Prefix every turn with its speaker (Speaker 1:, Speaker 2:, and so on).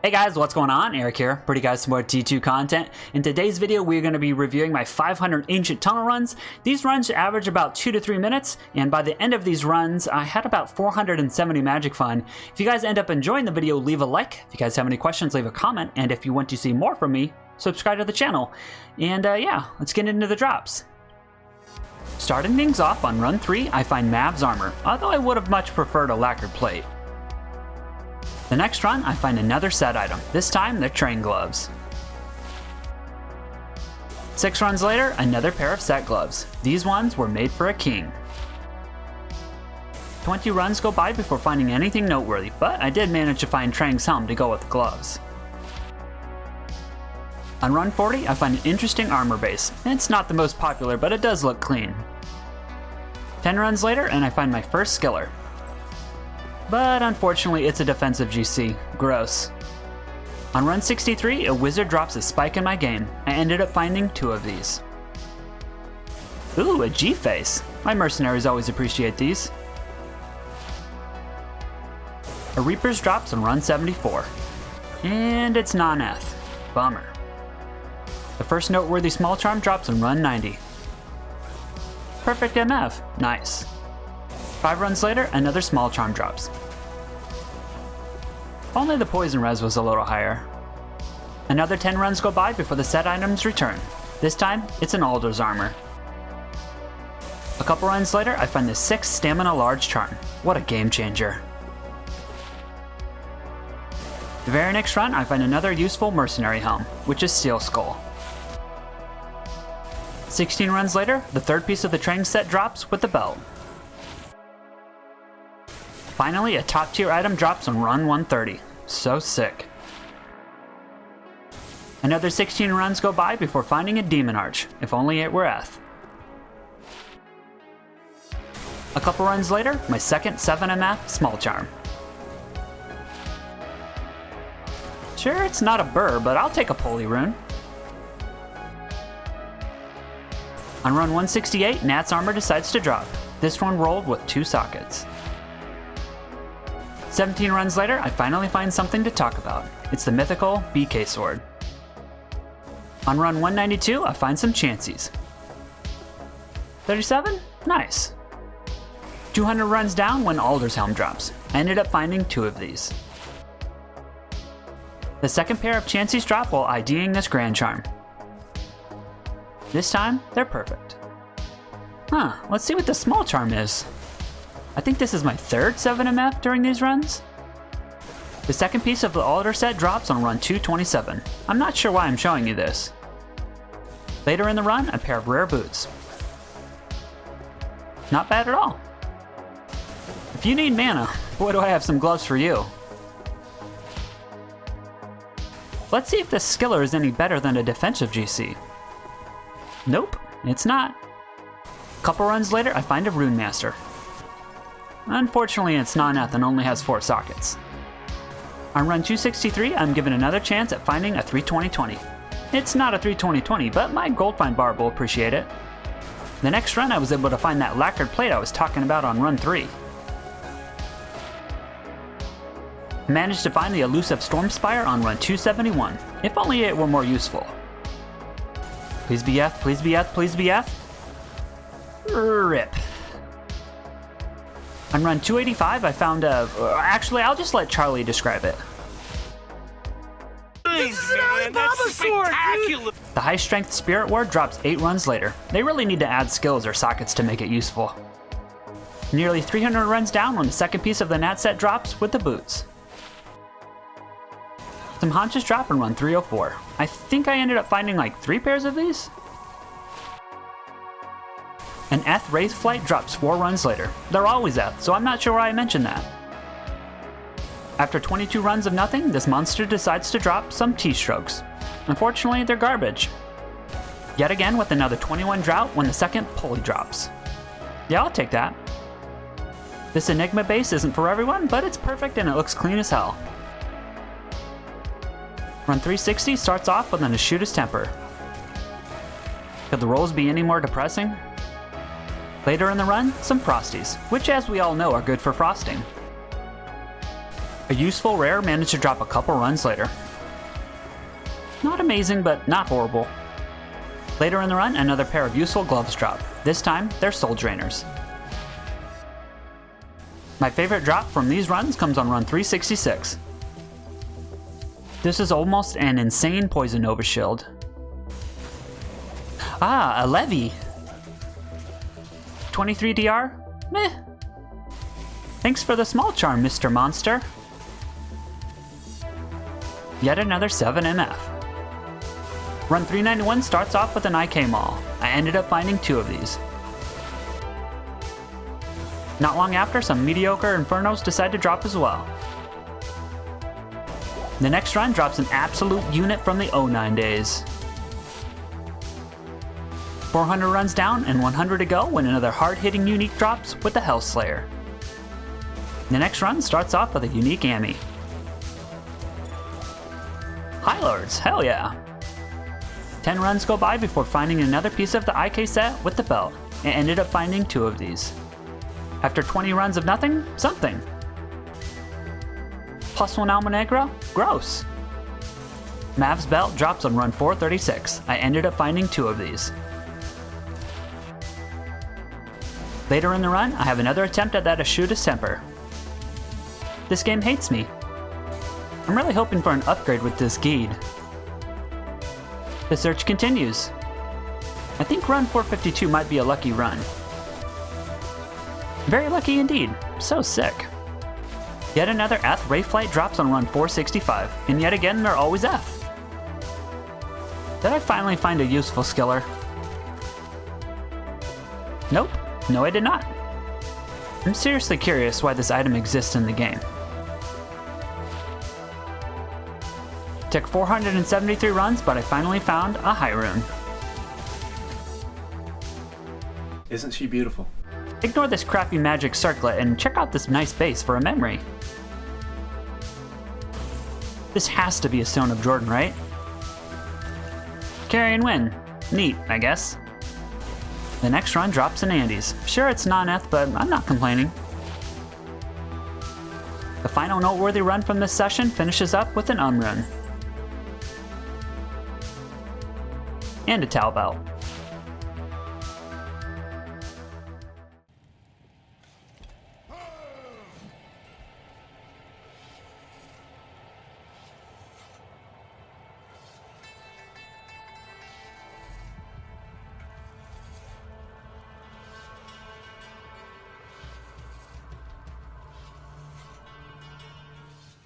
Speaker 1: Hey guys, what's going on? Eric here, Pretty Guys Support D2 content. In today's video, we're going to be reviewing my 500 Ancient Tunnel runs. These runs average about 2 to 3 minutes, and by the end of these runs, I had about 470 magic fun. If you guys end up enjoying the video, leave a like. If you guys have any questions, leave a comment, and if you want to see more from me, subscribe to the channel. And yeah, let's get into the drops. Starting things off on run 3, I find Mav's armor, although I would have much preferred a lacquered plate. The next run, I find another set item. This time, they're train gloves. 6 runs later, another pair of set gloves. These ones were made for a king. 20 runs go by before finding anything noteworthy, but I did manage to find Trang's helm to go with the gloves. On run 40, I find an interesting armor base. It's not the most popular, but it does look clean. 10 runs later, and I find my first skiller. But unfortunately, it's a defensive GC. Gross. On run 63, a wizard drops a spike in my game. I ended up finding 2 of these. Ooh, a G-face. My mercenaries always appreciate these. A Reaper's drops on run 74. And it's non-eth. Bummer. The first noteworthy small charm drops on run 90. Perfect MF. Nice. 5 runs later, another small charm drops. Only the poison res was a little higher. Another 10 runs go by before the set items return. This time, it's an Alder's armor. A couple runs later, I find the 6th stamina large charm. What a game changer. The very next run, I find another useful mercenary helm, which is Steel Skull. 16 runs later, the 3rd piece of the Trang set drops with the belt. Finally, a top tier item drops on run 130. So sick. Another 16 runs go by before finding a Demon Arch, if only it were eth. A couple runs later, my second 7MF small charm. Sure, it's not a burr, but I'll take a Poly rune. On run 168, Nat's armor decides to drop. This one rolled with 2 sockets. 17 runs later, I finally find something to talk about. It's the mythical BK sword. On run 192, I find some Chanseys. 37? Nice. 200 runs down when Alder's helm drops. I ended up finding 2 of these. The second pair of Chanseys drop while IDing this Grand Charm. This time, they're perfect. Let's see what the small charm is. I think this is my 3rd 7MF during these runs. The second piece of the Alder set drops on run 227. I'm not sure why I'm showing you this. Later in the run, a pair of rare boots. Not bad at all. If you need mana, boy do I have some gloves for you. Let's see if this skiller is any better than a defensive GC. Nope, it's not. Couple runs later, I find a Rune Master. Unfortunately, it's non-eth and only has 4 sockets. On run 263, I'm given another chance at finding a 320-20. It's not a 320-20, but my gold find barb will appreciate it. The next run, I was able to find that lacquered plate I was talking about on run 3. I managed to find the elusive Storm Spire on run 271. If only it were more useful. Please be eth, please be eth, please be eth. RIP. On run 285, I found a... Actually, I'll just let Charlie describe it.
Speaker 2: This is an Alibaba sword, dude!
Speaker 1: The high strength Spirit Ward drops 8 runs later. They really need to add skills or sockets to make it useful. Nearly 300 runs down when the second piece of the Nat set drops with the boots. Some haunches drop in run 304. I think I ended up finding like 3 pairs of these? An eth Wraith Flight drops 4 runs later. They're always eth, so I'm not sure why I mentioned that. After 22 runs of nothing, this monster decides to drop some T-strokes. Unfortunately, they're garbage. Yet again with another 21 drought when the second Pulley drops. Yeah, I'll take that. This Enigma base isn't for everyone, but it's perfect and it looks clean as hell. Run 360 starts off with an Ashuda's Temper. Could the rolls be any more depressing? Later in the run, some Frosties, which as we all know are good for frosting. A useful rare managed to drop a couple runs later. Not amazing, but not horrible. Later in the run, another pair of useful gloves drop. This time, they're Soul Drainers. My favorite drop from these runs comes on run 366. This is almost an insane Poison Nova shield. Ah, a Levy! 23 DR? Meh. Thanks for the small charm, Mr. Monster. Yet another 7 MF. Run 391 starts off with an IK Maul. I ended up finding 2 of these. Not long after, some mediocre Infernos decide to drop as well. The next run drops an absolute unit from the 09 days. 400 runs down and 100 to go when another hard-hitting unique drops with the Hellslayer. The next run starts off with a unique Ami. High Lords, hell yeah! 10 runs go by before finding another piece of the IK set with the belt, and ended up finding 2 of these. After 20 runs of nothing, something. +1 Alma Negra? Gross! Mav's belt drops on run 436. I ended up finding 2 of these. Later in the run, I have another attempt at that Ashuda's Temper. This game hates me. I'm really hoping for an upgrade with this Geed. The search continues. I think run 452 might be a lucky run. Very lucky indeed. So sick. Yet another Eth Wraithflight drops on run 465, and yet again they're always Eth. Did I finally find a useful skiller? Nope. No, I did not. I'm seriously curious why this item exists in the game. Took 473 runs, but I finally found a High Rune.
Speaker 3: Isn't she beautiful?
Speaker 1: Ignore this crappy magic circlet and check out this nice base for a memory. This has to be a Stone of Jordan, right? Carry and win. Neat, I guess. The next run drops an Andes. Sure, it's non-Eth, but I'm not complaining. The final noteworthy run from this session finishes up with an Rune. And a Tau Belt.